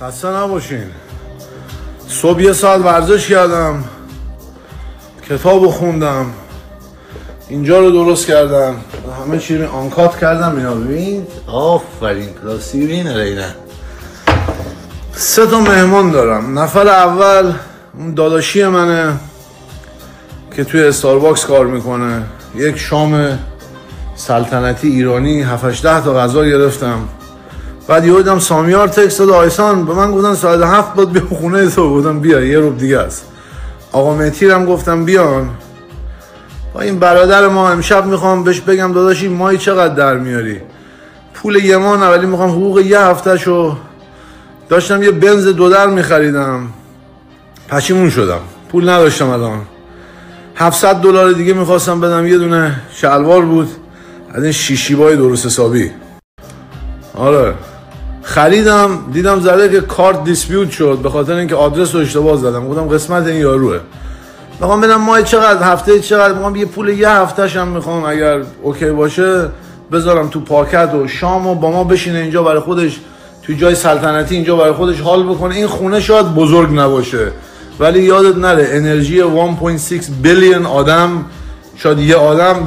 خسته نباشین. صبح 1 ساعت ورزش کردم، کتابو خوندم، اینجا رو درست کردم، همه چی رو آنکات کردم. اینا ببین، آفرین، پلاستیک نه. 3 تا مهمان دارم. نفر اول اون داداشی منه که توی استارباکس کار میکنه. یک شام سلطنتی ایرانی 7-8 تا غذا گرفتم. بعد یادم سامیار تکست داد آیسان، به من گفتن ساعت 7 باید بیا خونه تو. بودم بیا، یه روب دیگه است. آقا مهتیرم گفتم بیان. با این برادر ما امشب میخوام بهش بگم داداشی مایی چقدر در میاری؟ پول یه ماه نه، ولی میخوام حقوق یه هفته شو. داشتم یه بنز 2 در میخریدم، پشیمون شدم، پول نداشتم. الان $700 دیگه میخواستم بدم. یه دونه شلوار بود از این شیشیبای درست حسابی، آره خریدم. دیدم زده که کارت دیسپیوت شد به خاطر اینکه آدرس رو اشتباه زدم. گفتم قسمت این یاروه. میخوام بدم ماه چقدر، هفته چقدر. میخوام یه پول یه هفتهش هم میخوام اگر اوکی باشه بذارم تو پاکت و شام و با ما بشینه اینجا برای خودش توی جای سلطنتی اینجا برای خودش حال بکنه. این خونه شاید بزرگ نباشه ولی یادت نره انرژی 1.6 بیلیون آدم، شاید یه آدم